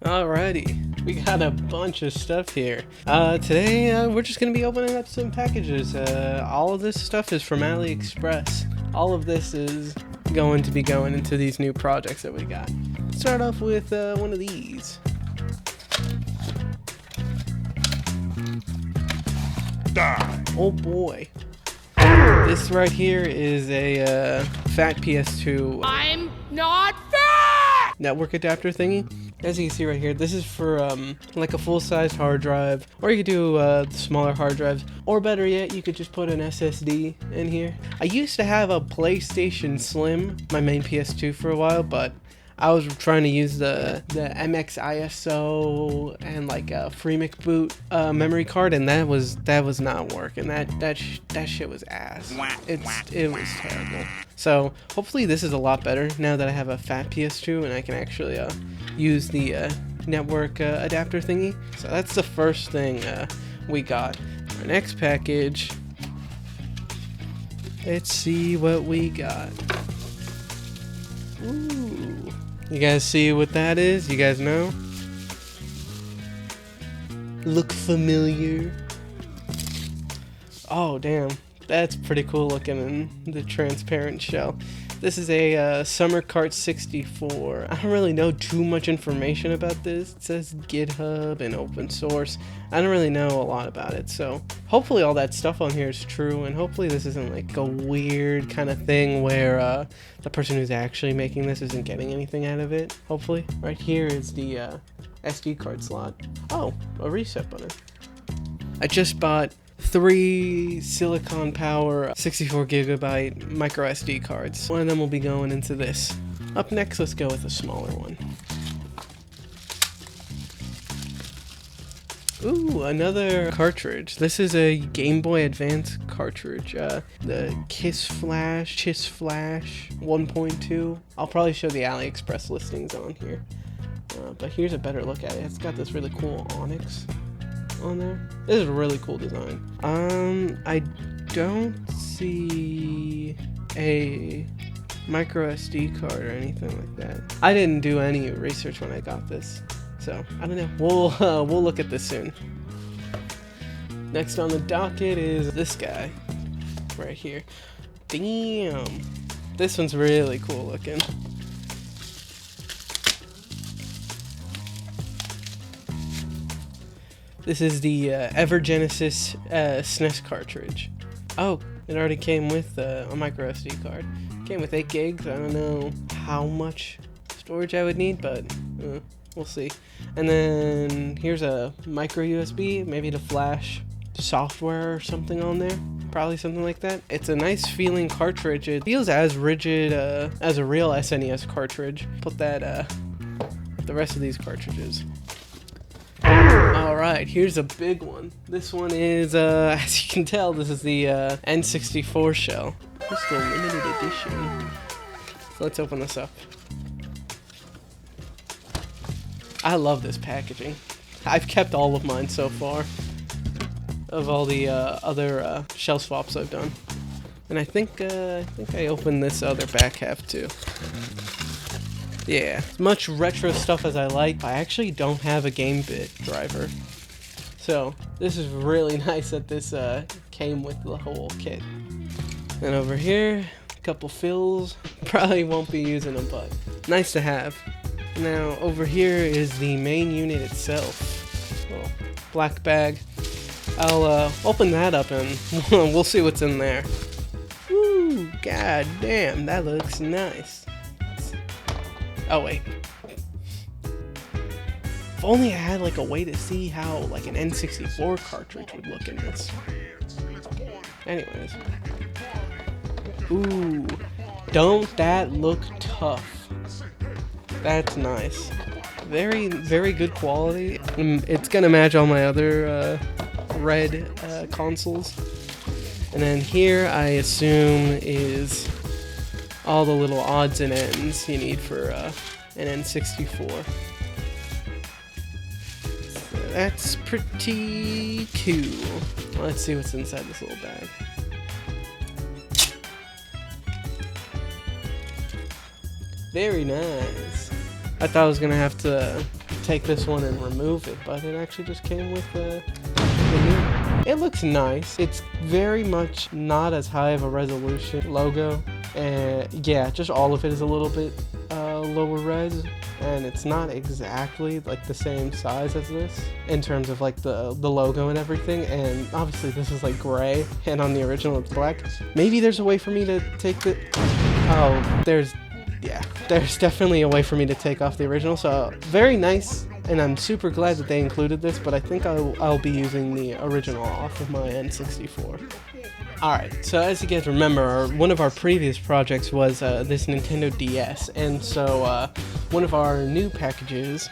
Alrighty, we got a bunch of stuff here. Today we're just gonna be opening up some packages. All of this stuff is from AliExpress. All of this is going to be going into these new projects that we got. Start off with one of these. Die. Oh boy. This right here is a fat PS2 I'm not fat! network adapter thingy. As you can see right here, this is for like a full-size hard drive, or you could do smaller hard drives, or better yet, you could just put an SSD in here. I used to have a PlayStation Slim, my main PS2 for a while, but I was trying to use the MX ISO and like a FreeMic boot memory card, and that was not working. That shit was ass. It was terrible. So hopefully this is a lot better now that I have a fat PS2 and I can actually use the network adapter thingy. So that's the first thing we got. Our next package. Let's see what we got. Ooh. You guys see what that is? You guys know? Look familiar? Oh, damn. That's pretty cool looking in the transparent shell. This is a Summer Cart 64. I don't really know too much information about this. It says GitHub and open source. I don't really know a lot about it, so hopefully all that stuff on here is true, and hopefully this isn't like a weird kind of thing where the person who's actually making this isn't getting anything out of it, hopefully. Right here is the SD card slot. Oh, a reset button. I just bought 3 silicon power 64 gigabyte micro SD cards. One of them will be going into this. Up next, let's go with a smaller one. Ooh, another cartridge. This is a Game Boy Advance cartridge. The Chiss Flash 1.2. I'll probably show the AliExpress listings on here. But here's a better look at it. It's got this really cool onyx on there. This is a really cool design. I don't see a micro SD card or anything like that. I didn't do any research when I got this, so I don't know. We'll look at this soon. Next on the docket is this guy right here. Damn, this one's really cool looking. This is the Evergenesis SNES cartridge. Oh, it already came with a micro SD card. Came with 8 gigs. I don't know how much storage I would need, but we'll see. And then here's a micro USB, maybe to flash software or something on there. Probably something like that. It's a nice feeling cartridge. It feels as rigid as a real SNES cartridge. Put that with the rest of these cartridges. Alright, here's a big one. This one is, as you can tell, this is the N64 shell. It's the limited edition. So let's open this up. I love this packaging. I've kept all of mine so far, of all the other shell swaps I've done. And I think I opened this other back half too. Yeah, as much retro stuff as I like, I actually don't have a GameBit driver. So, this is really nice that this came with the whole kit. And over here, a couple fills. Probably won't be using them, but nice to have. Now, over here is the main unit itself. Little black bag. I'll open that up and we'll see what's in there. Woo, god damn, that looks nice. Oh wait. If only I had like a way to see how like an N64 cartridge would look in this. Anyways. Ooh. Don't that look tough? That's nice. Very, very good quality. It's gonna match all my other red consoles. And then here I assume is all the little odds and ends you need for an N64. So that's pretty cool. Let's see what's inside this little bag. Very nice. I thought I was gonna have to take this one and remove it, but it actually just came with the new. It looks nice. It's very much not as high of a resolution logo, and yeah, just all of it is a little bit lower res, and it's not exactly like the same size as this in terms of like the logo and everything. And obviously this is like gray, and on the original it's black. Maybe there's a way for me to take the there's definitely a way for me to take off the original. So very nice, and I'm super glad that they included this, but I think I'll be using the original off of my N64. Alright, so as you guys remember, one of our previous projects was this Nintendo DS, and so one of our new packages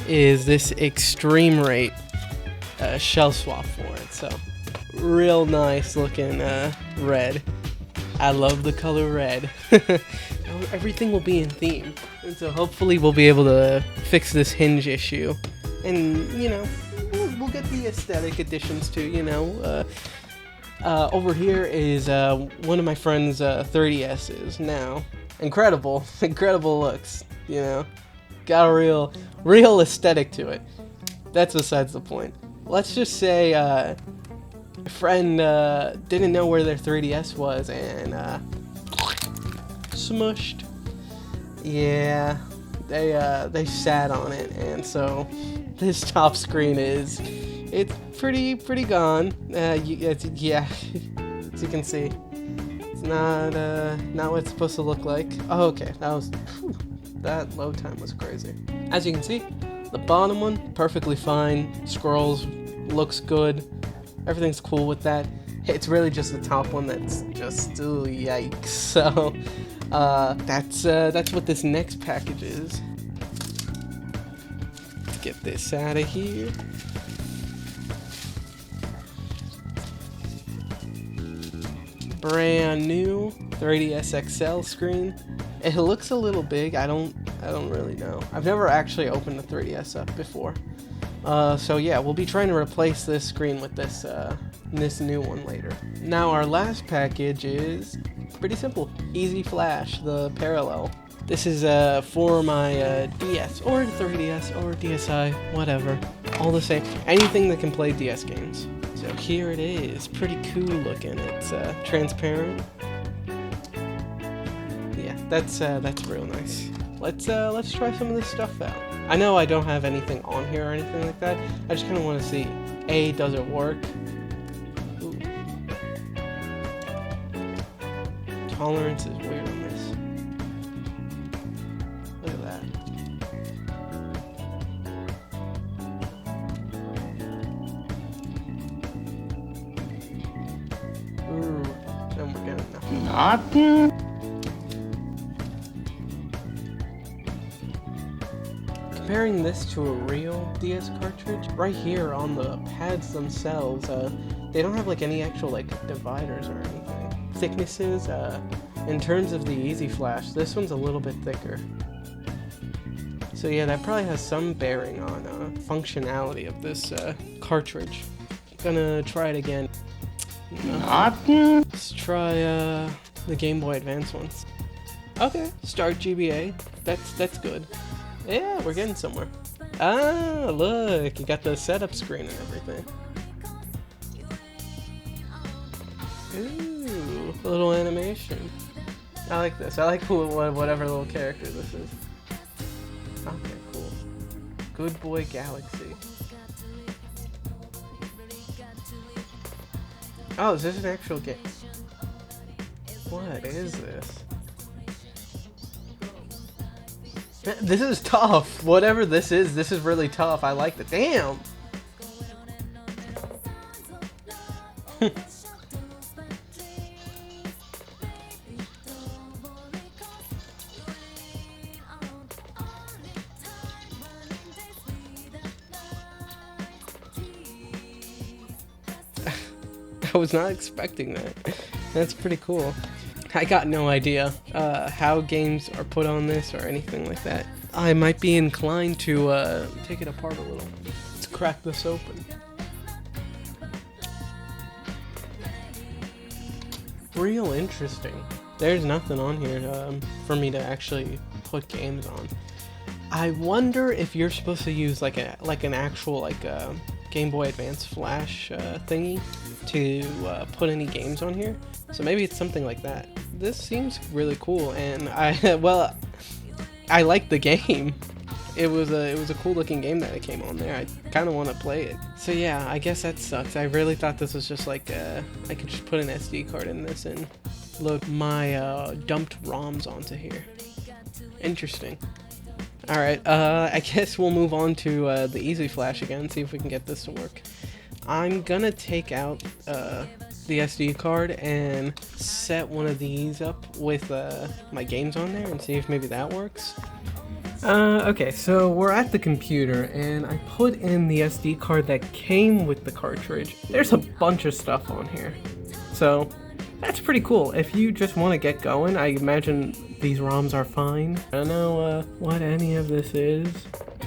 is this Extreme Rate shell swap for it. So real nice looking red. I love the color red. Everything will be in theme, and so hopefully we'll be able to fix this hinge issue, and you know, we'll get the aesthetic additions too, you know. Over here is one of my friend's 30S's now. Incredible looks, you know. Got a real aesthetic to it. That's besides the point. Let's just say a friend didn't know where their 3DS was and smushed. Yeah, they sat on it, and so this top screen it's pretty gone. Yeah, as you can see, it's not what it's supposed to look like. Oh, okay, that load time was crazy. As you can see, the bottom one perfectly fine. Scrolls looks good. Everything's cool with that. It's really just the top one that's just yikes. So that's what this next package is. Let's get this out of here. Brand new 3DS XL screen. It looks a little big. I don't really know. I've never actually opened the 3DS up before. So yeah, we'll be trying to replace this screen with this new one later. Now our last package is pretty simple. Easy Flash, the Parallel. This is for my DS or 3DS or DSi, whatever. All the same. Anything that can play DS games. So here it is. Pretty cool looking. It's transparent. Yeah, that's real nice. Let's try some of this stuff out. I know I don't have anything on here or anything like that. I just kind of want to see, A, does it work? Ooh. Tolerance is weird on this. Look at that. Ooh, then we're getting nothing. Nothing. Comparing this to a real DS cartridge, right here on the pads themselves, they don't have like any actual like dividers or anything. Thicknesses, in terms of the Easy Flash, this one's a little bit thicker. So yeah, that probably has some bearing on functionality of this cartridge. Gonna try it again. Let's try the Game Boy Advance ones. Okay, start GBA. That's good. Yeah, we're getting somewhere. Ah, look, you got the setup screen and everything. Ooh, a little animation. I like this. I like whatever little character this is. Okay, cool. Good Boy Galaxy. Oh, is this an actual game? What is this? This is tough. Whatever this is really tough. I like the damn. I was not expecting that. That's pretty cool. I got no idea how games are put on this or anything like that. I might be inclined to take it apart a little. Let's crack this open. Real interesting. There's nothing on here for me to actually put games on. I wonder if you're supposed to use like an actual Game Boy Advance flash thingy to put any games on here. So maybe it's something like that. This seems really cool, and I like the game. It was a cool looking game that it came on there. I kind of want to play it. So yeah, I guess that sucks. I really thought this was just like I could just put an SD card in this and load my dumped ROMs onto here. Interesting. Alright, I guess we'll move on to the Easy Flash again, see if we can get this to work. I'm gonna take out the SD card and set one of these up with my games on there and see if maybe that works. Okay, so we're at the computer and I put in the SD card that came with the cartridge. There's a bunch of stuff on here. So that's pretty cool. If you just want to get going, I imagine these ROMs are fine. I don't know what any of this is,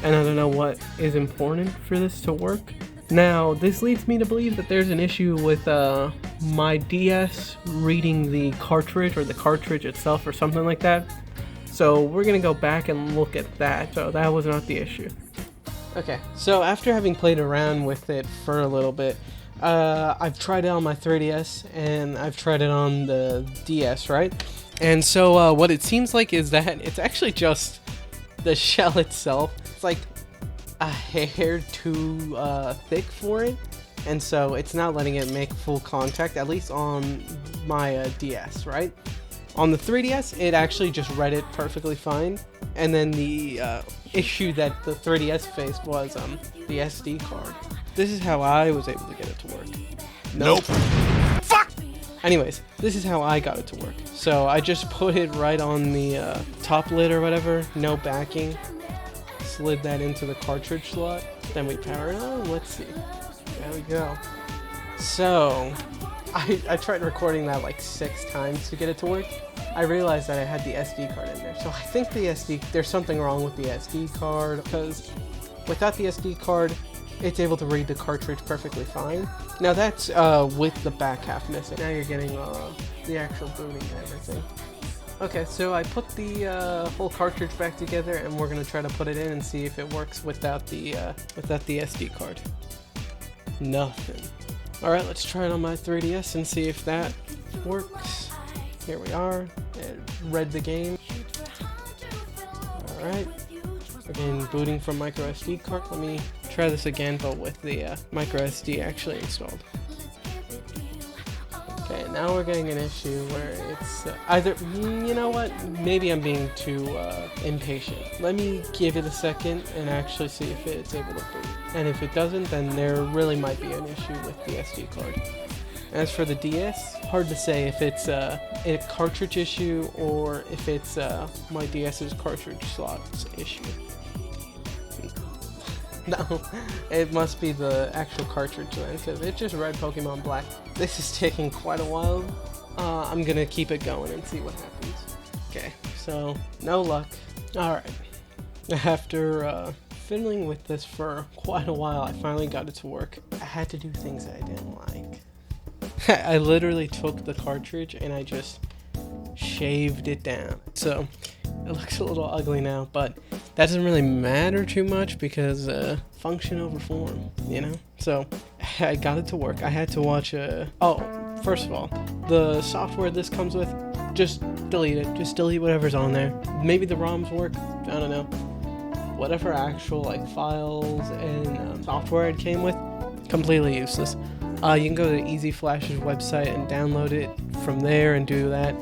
and I don't know what is important for this to work. Now, this leads me to believe that there's an issue with my DS reading the cartridge or the cartridge itself or something like that. So we're gonna go back and look at that. So that was not the issue. Okay, so after having played around with it for a little bit, I've tried it on my 3DS and I've tried it on the DS, right? And so what it seems like is that it's actually just the shell itself. It's like a hair too thick for it, and so it's not letting it make full contact, at least on my DS, right? On the 3DS, it actually just read it perfectly fine, and then the issue that the 3DS faced was the SD card. This is how I was able to get it to work. Nope. Fuck! Anyways, this is how I got it to work. So I just put it right on the top lid or whatever, no backing. Slid that into the cartridge slot. Then we power it on. Let's see. There we go. So I tried recording that like 6 times to get it to work. I realized that I had the SD card in there. So I think there's something wrong with the SD card, because without the SD card, it's able to read the cartridge perfectly fine. Now that's with the back half missing. Now you're getting the actual booting and everything. Okay, so I put the whole cartridge back together, and we're gonna try to put it in and see if it works without the SD card. Nothing. All right, let's try it on my 3DS and see if that works. Here we are. It read the game. All right. Again, booting from micro SD card. Let me try this again, but with the micro SD actually installed. Okay, now we're getting an issue where it's either, you know what, maybe I'm being too impatient. Let me give it a second and actually see if it's able to boot. And if it doesn't, then there really might be an issue with the SD card. As for the DS, hard to say if it's a cartridge issue or if it's my DS's cartridge slot's issue. No, it must be the actual cartridge then, because it just read Pokemon Black. This is taking quite a while. I'm gonna keep it going and see what happens. Okay, so no luck. Alright, after fiddling with this for quite a while, I finally got it to work. I had to do things that I didn't like. I literally took the cartridge and I just shaved it down. So it looks a little ugly now, but that doesn't really matter too much because function over form, you know? So I got it to work. I had to watch oh, first of all, the software this comes with, just delete it. Just delete whatever's on there. Maybe the ROMs work, I don't know. Whatever actual like files and software it came with, completely useless. You can go to Easy Flash's website and download it from there and do that.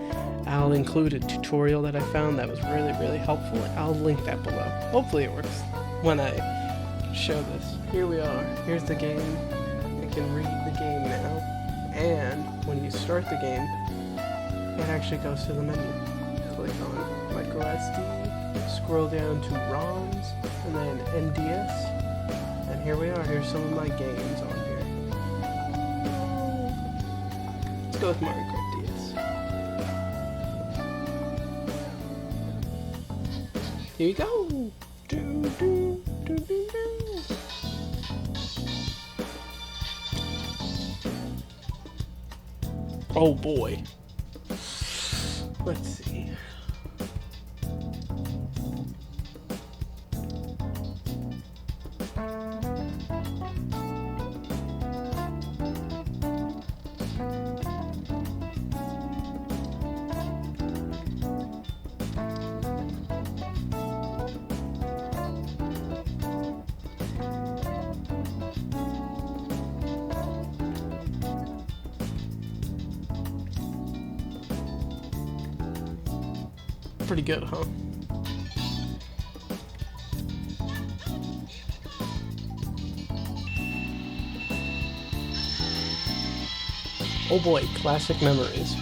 I'll include a tutorial that I found that was really, really helpful. I'll link that below. Hopefully it works when I show this. Here we are. Here's the game. I can read the game now. And when you start the game, it actually goes to the menu. Click on micro SD, scroll down to ROMs, and then NDS. And here we are. Here's some of my games on here. Let's go with Mario Kart DS. Here you go. Do, do, do, do, do. Oh boy. Let's see. Pretty good, huh? Oh boy, classic memories.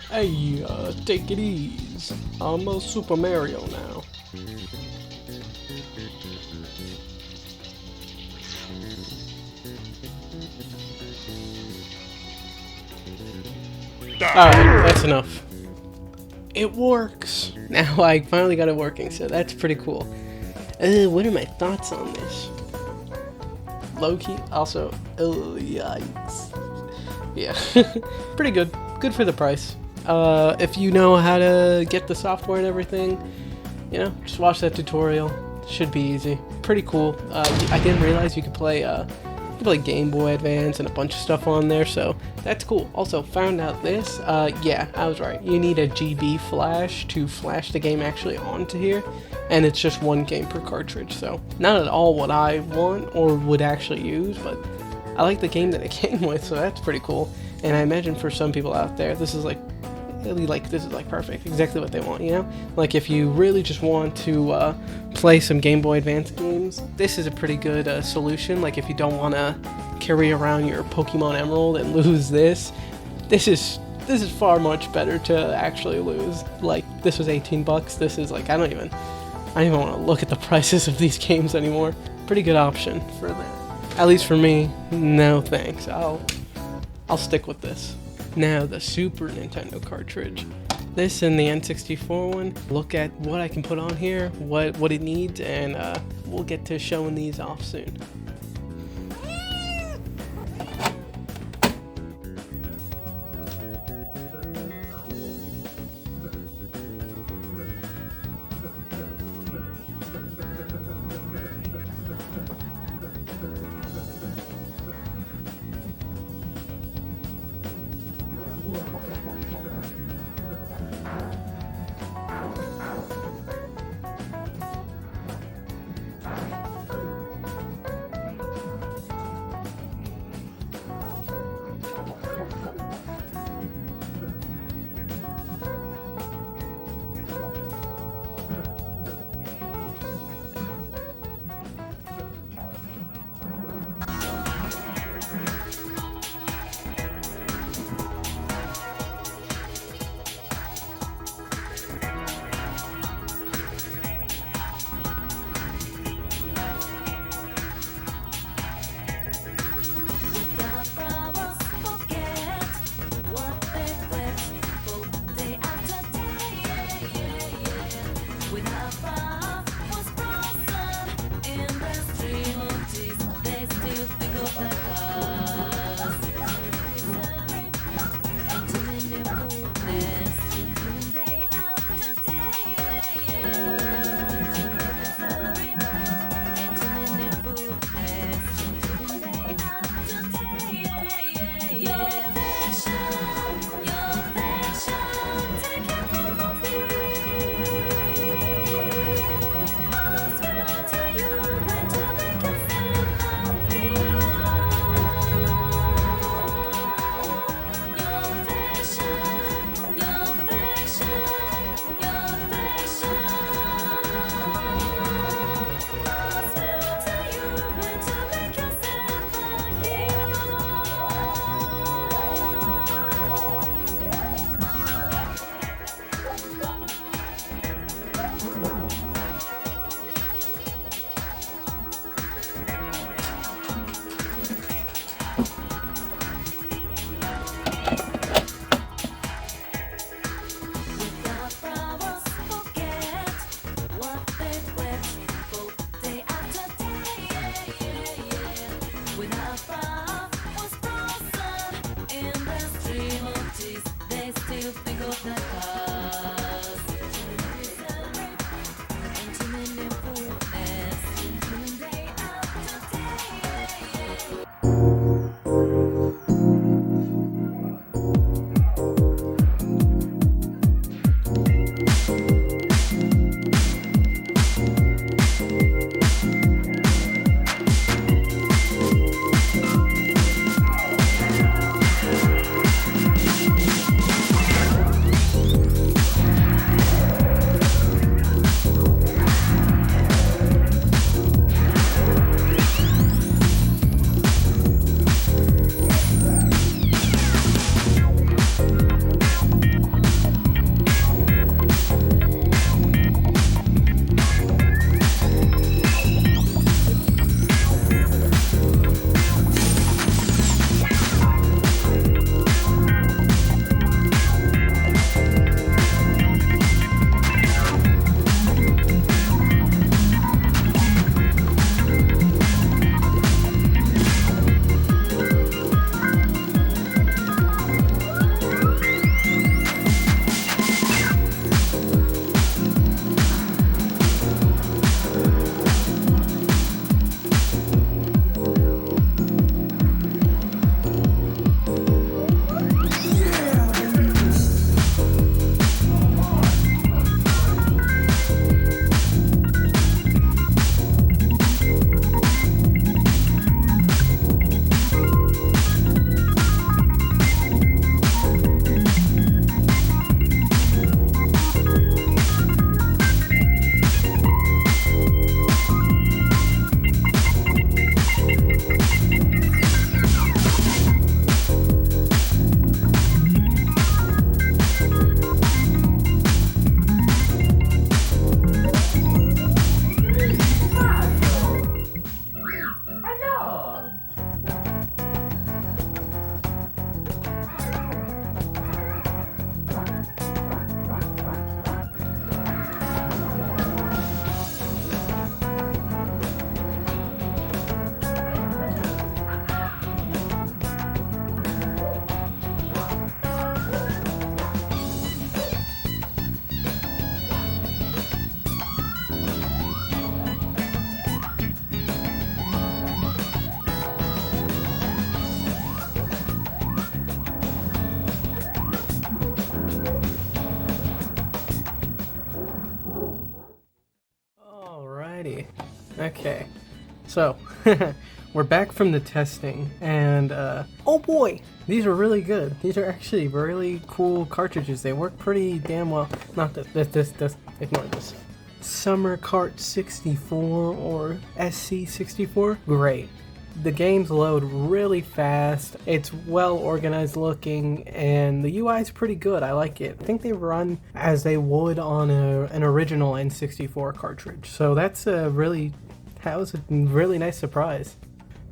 Hey, take it easy. I'm a Super Mario now. Alright, that's enough. It works! Now I finally got it working, so that's pretty cool. What are my thoughts on this? Low-key, also, oh, yikes. Yeah, pretty good. Good for the price. If you know how to get the software and everything, you know, just watch that tutorial. Should be easy. Pretty cool. I didn't realize you could play Game Boy Advance and a bunch of stuff on there, so that's cool. Also, found out this, yeah, I was right. You need a GB flash to flash the game actually onto here, and it's just one game per cartridge, so not at all what I want or would actually use, but I like the game that it came with, so that's pretty cool. And I imagine for some people out there, this is like perfect, exactly what they want, you know? Like if you really just want to play some Game Boy Advance games, this is a pretty good solution. Like if you don't want to carry around your Pokemon Emerald and lose this is far much better to actually lose. Like this was 18 bucks. This is like I don't even want to look at the prices of these games anymore. Pretty good option for that. At least for me. No thanks. I'll stick with this. Now the Super Nintendo cartridge. This and the N64 one. Look at what I can put on here, what it needs, and we'll get to showing these off soon. Okay, so we're back from the testing, and oh boy, these are really good. These are actually really cool cartridges. They work pretty damn well. Not this. Ignore this. Summer Kart 64 or SC64, great. The games load really fast, it's well organized looking, and the UI is pretty good. I like it. I think they run as they would on an original N64 cartridge, so that was a really nice surprise.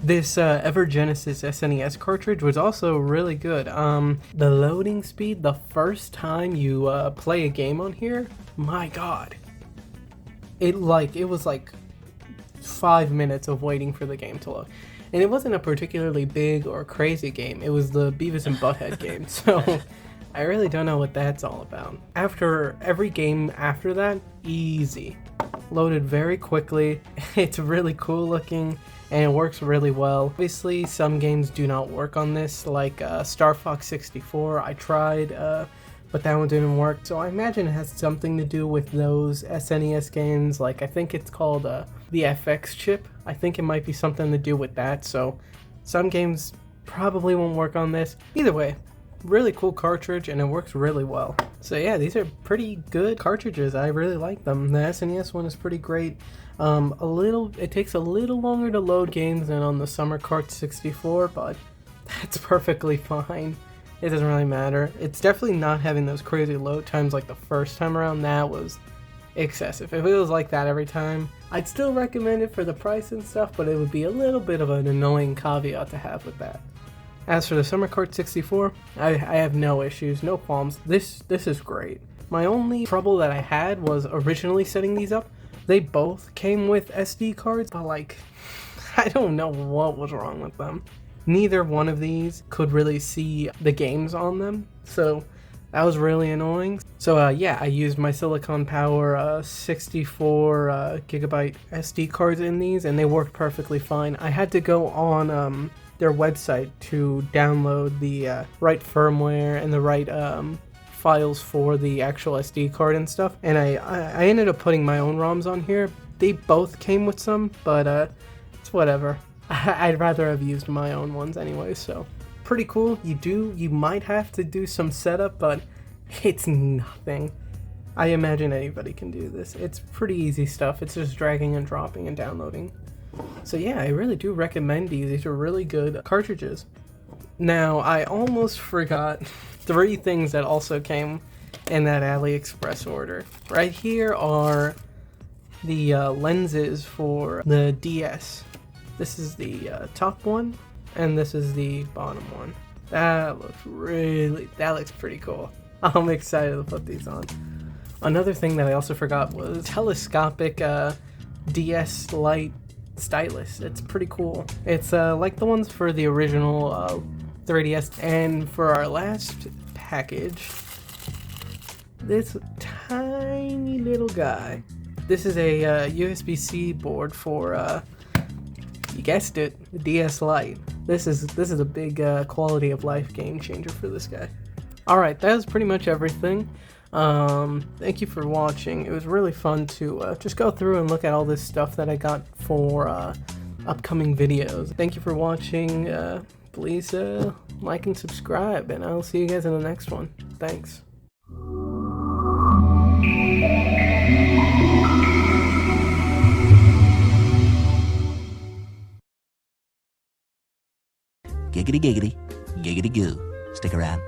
This Ever Genesis SNES cartridge was also really good. The loading speed the first time you play a game on here, my god. It was like 5 minutes of waiting for the game to load. And it wasn't a particularly big or crazy game. It was the Beavis and Butthead game. So I really don't know what that's all about. After every game after that, easy. Loaded very quickly. It's really cool looking and it works really well. Obviously, some games do not work on this, like Star Fox 64. I tried, but that one didn't work. So I imagine it has something to do with those SNES games. Like, I think it's called the FX chip. I think it might be something to do with that. So some games probably won't work on this. Either way, really cool cartridge and it works really well. So yeah, these are pretty good cartridges. I really like them. The SNES one is pretty great. It takes a little longer to load games than on the Summer Kart 64, but that's perfectly fine. It doesn't really matter. It's definitely not having those crazy load times like the first time around. That was excessive. If it was like that every time, I'd still recommend it for the price and stuff, but it would be a little bit of an annoying caveat to have with that. As for the Summer Kart 64, I have no issues, no qualms. This is great. My only trouble that I had was originally setting these up. They both came with SD cards, but like, I don't know what was wrong with them. Neither one of these could really see the games on them, so that was really annoying. So yeah, I used my Silicon Power 64 gigabyte SD cards in these, and they worked perfectly fine. I had to go on their website to download the right firmware and the right files for the actual SD card and stuff, and I ended up putting my own ROMs on here. They both came with some, but it's whatever. I'd rather have used my own ones anyway, so pretty cool. You might have to do some setup, but it's nothing. I imagine anybody can do this. It's pretty easy stuff. It's just dragging and dropping and downloading. So yeah, I really do recommend these. These are really good cartridges. Now, I almost forgot 3 things that also came in that AliExpress order. Right here are the lenses for the DS. This is the top one, and this is the bottom one. That looks pretty cool. I'm excited to put these on. Another thing that I also forgot was telescopic DS Lite stylus. It's pretty cool. It's like the ones for the original 3DS. And for our last package, this tiny little guy. This is a USB-C board for you guessed it, the DS Lite. This is a big quality of life game changer for this guy. Alright, that was pretty much everything. Thank you for watching. It was really fun to just go through and look at all this stuff that I got for upcoming videos. Thank you for watching. Please like and subscribe, and I'll see you guys in the next one. Thanks. Giggity giggity, giggity goo. Stick around.